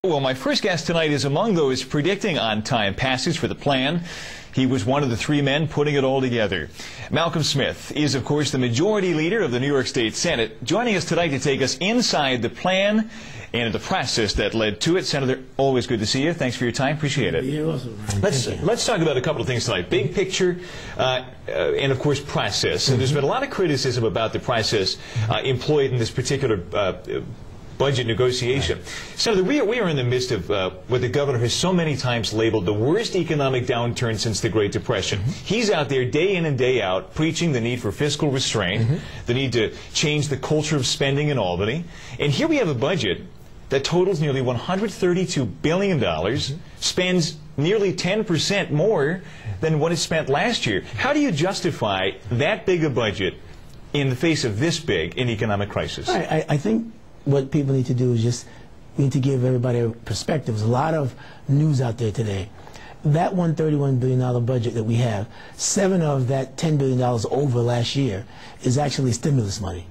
Well, my first guest tonight is among those predicting on-time passage for the plan. He was one of the three men putting it all together. Malcolm Smith is, of course, the majority leader of the New York State Senate, joining us tonight to take us inside the plan and the process that led to it. Senator, always good to see you. Thanks for your time. Appreciate it. You're welcome. Let's talk about a couple of things tonight. Big picture and, of course, process. And there's been a lot of criticism about the process employed in this particular budget negotiation. Senator, we are in the midst of what the governor has so many times labeled the worst economic downturn since the Great Depression. He's out there day in and day out preaching the need for fiscal restraint, the need to change the culture of spending in Albany. And here we have a budget that totals nearly $132 billion, spends nearly 10% more than what it spent last year. How do you justify that big a budget in the face of this big an economic crisis? I think what people need to do is just need to give everybody a perspective. There's a lot of news out there today. That $131 billion budget that we have, 7 of that $10 billion over last year is actually stimulus money.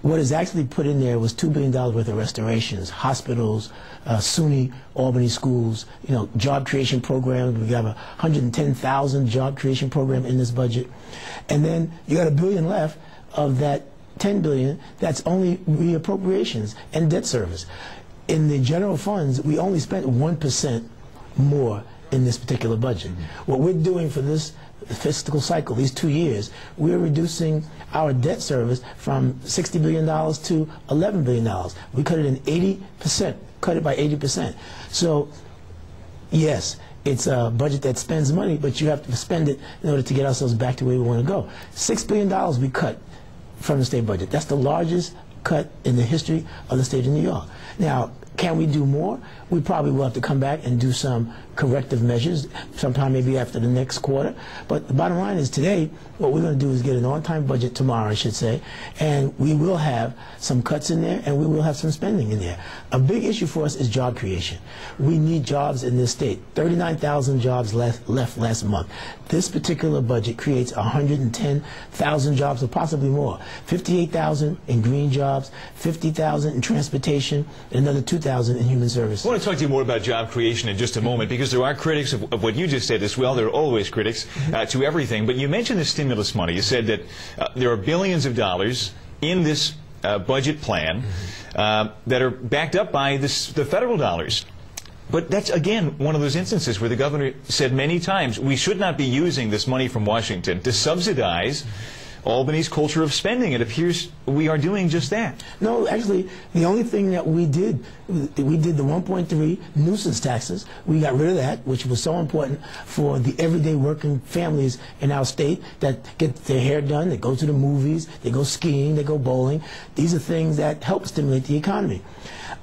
What is actually put in there was $2 billion worth of restorations, hospitals, SUNY, Albany schools, job creation programs. We have a 110,000 job creation program in this budget. And then you got $1 billion left of that $10 billion, that's only reappropriations and debt service. In the general funds, we only spent 1% more in this particular budget. What we're doing for this fiscal cycle, these 2 years, we're reducing our debt service from $60 billion to $11 billion. We cut it in 80%, cut it by 80%. So, yes, it's a budget that spends money, but you have to spend it in order to get ourselves back to where we want to go. $6 billion we cut from the state budget. That's the largest cut in the history of the state of New York. Now, can we do more? We probably will have to come back and do some corrective measures sometime maybe after the next quarter. But the bottom line is today, what we're going to do is get an on-time budget tomorrow, I should say, and we will have some cuts in there and we will have some spending in there. A big issue for us is job creation. We need jobs in this state. 39,000 jobs left last month. This particular budget creates 110,000 jobs or possibly more. 58,000 in green jobs, 50,000 in transportation, and another 2,000 in human services. I want to talk to you more about job creation in just a moment, because there are critics of what you just said as well. There are always critics to everything. But you mentioned the stimulus money. You said that there are billions of dollars in this budget plan that are backed up by the federal dollars. But that's, again, one of those instances where the governor said many times we should not be using this money from Washington to subsidize Albany's culture of spending. It appears we are doing just that. No, actually, the only thing that we did the 1.3 nuisance taxes. We got rid of that, which was so important for the everyday working families in our state that get their hair done, they go to the movies, they go skiing, they go bowling. These are things that help stimulate the economy.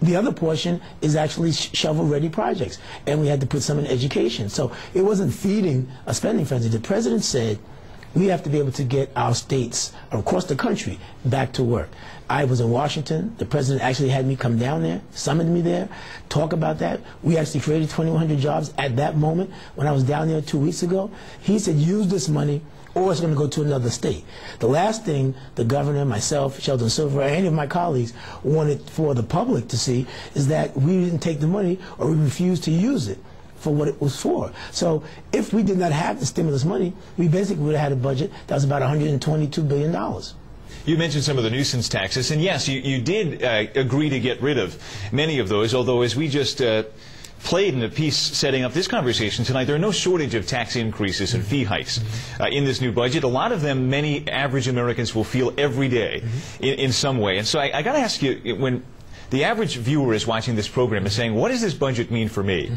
The other portion is actually shovel-ready projects, and we had to put some in education. So it wasn't feeding a spending frenzy. The president said, we have to be able to get our states across the country back to work. I was in Washington. The president actually had me come down there, summoned me there, talk about that. We actually created 2,100 jobs at that moment when I was down there 2 weeks ago. He said, use this money or it's going to go to another state. The last thing the governor, myself, Sheldon Silver, and any of my colleagues wanted for the public to see is that we didn't take the money or we refused to use it for what it was for. So if we did not have the stimulus money, we basically would have had a budget that was about $122 billion. You mentioned some of the nuisance taxes, and yes, you did agree to get rid of many of those, although as we just played in a piece setting up this conversation tonight, there are no shortage of tax increases and fee hikes in this new budget. A lot of them, many average Americans will feel every day in some way. And so I got to ask you, when the average viewer is watching this program and saying, what does this budget mean for me?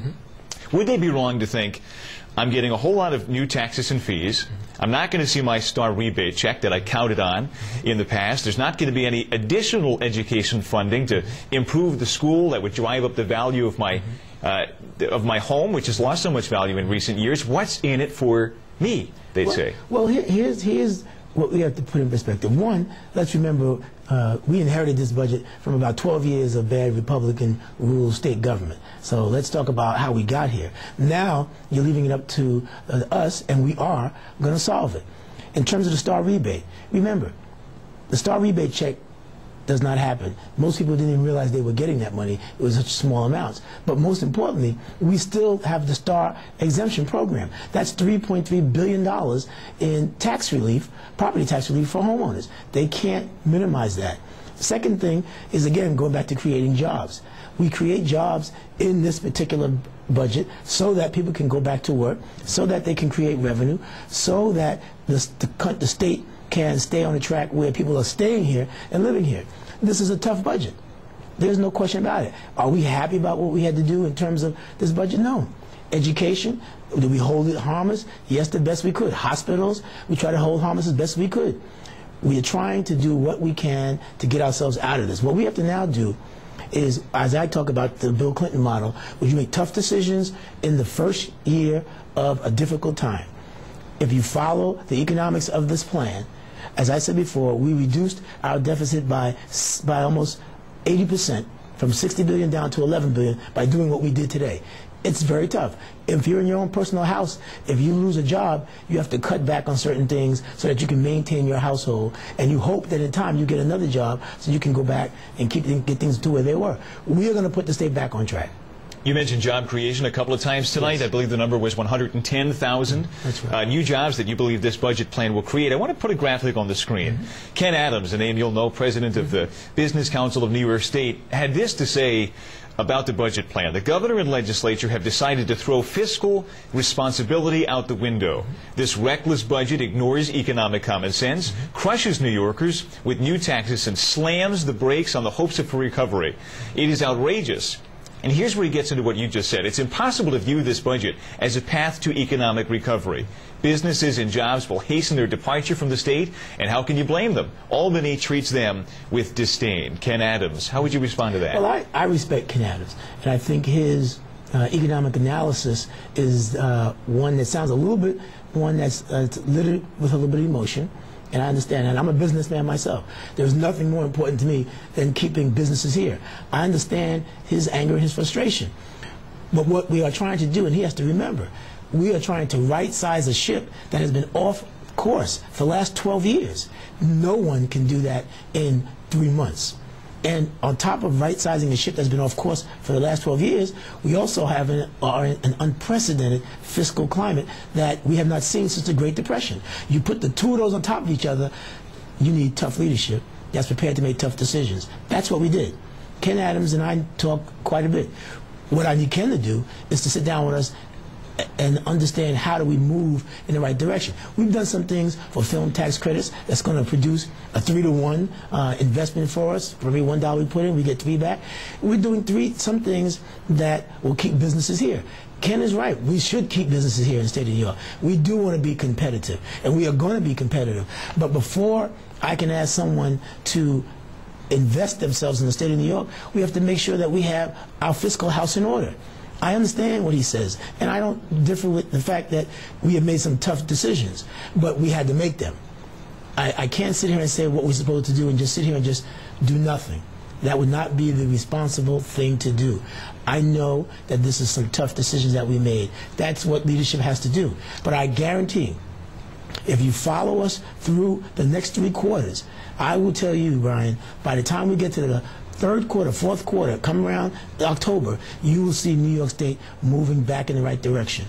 Would they be wrong to think, I'm getting a whole lot of new taxes and fees, I'm not going to see my star rebate check that I counted on in the past, there's not going to be any additional education funding to improve the school that would drive up the value of my home, which has lost so much value in recent years. What's in it for me, they'd say? Well, here's what we have to put in perspective. One, let's remember we inherited this budget from about 12 years of bad Republican rule state government. So let's talk about how we got here. Now you're leaving it up to us, and we are going to solve it. In terms of the star rebate, remember, the star rebate check does not happen. Most people didn't even realize they were getting that money. It was such small amounts. But most importantly, we still have the STAR exemption program. That's $3.3 billion in tax relief, property tax relief for homeowners. They can't minimize that. Second thing is, again, going back to creating jobs. We create jobs in this particular budget so that people can go back to work, so that they can create revenue, so that the state can stay on a track where people are staying here and living here. This is a tough budget. There's no question about it. Are we happy about what we had to do in terms of this budget? No. Education, did we hold it harmless? Yes, the best we could. Hospitals, we try to hold harmless as best we could. We are trying to do what we can to get ourselves out of this. What we have to now do is, as I talk about the Bill Clinton model, where you make tough decisions in the first year of a difficult time. If you follow the economics of this plan, as I said before, we reduced our deficit by almost 80%, from 60 billion down to 11 billion, by doing what we did today. It's very tough. If you're in your own personal house, if you lose a job, you have to cut back on certain things so that you can maintain your household, and you hope that in time you get another job so you can go back and get things to where they were. We are going to put the state back on track. You mentioned job creation a couple of times tonight. Yes. I believe the number was 110,000 new jobs that you believe this budget plan will create. I want to put a graphic on the screen. Ken Adams, a name you'll know, president of the Business Council of New York State, had this to say about the budget plan. The governor and legislature have decided to throw fiscal responsibility out the window. This reckless budget ignores economic common sense, crushes New Yorkers with new taxes, and slams the brakes on the hopes of recovery. It is outrageous. And here's where he gets into what you just said. It's impossible to view this budget as a path to economic recovery. Businesses and jobs will hasten their departure from the state, and how can you blame them? Albany treats them with disdain. Ken Adams, how would you respond to that? Well, I respect Ken Adams, and I think his economic analysis is one that sounds a little bit, one that's littered with a little bit of emotion. And I understand, and I'm a businessman myself. There's nothing more important to me than keeping businesses here. I understand his anger and his frustration. But what we are trying to do, and he has to remember, we are trying to right-size a ship that has been off course for the last 12 years. No one can do that in 3 months. And on top of right-sizing a ship that's been off course for the last 12 years, we also have an unprecedented fiscal climate that we have not seen since the Great Depression. You put the two of those on top of each other, you need tough leadership that's prepared to make tough decisions. That's what we did. Ken Adams and I talk quite a bit. What I need Ken to do is to sit down with us and understand how do we move in the right direction. We've done some things for film tax credits that's going to produce a 3-to-1 investment for us. For every $1 we put in, we get 3 back. We're doing some things that will keep businesses here. Ken is right. We should keep businesses here in the state of New York. We do want to be competitive, and we are going to be competitive. But before I can ask someone to invest themselves in the state of New York, we have to make sure that we have our fiscal house in order. I understand what he says, and I don't differ with the fact that we have made some tough decisions, but we had to make them. I can't sit here and say what we're supposed to do and just sit here and just do nothing. That would not be the responsible thing to do. I know that this is some tough decisions that we made. That's what leadership has to do. But I guarantee, if you follow us through the next 3 quarters, I will tell you, Brian, by the time we get to the 3rd quarter, 4th quarter, come around October, you will see New York State moving back in the right direction.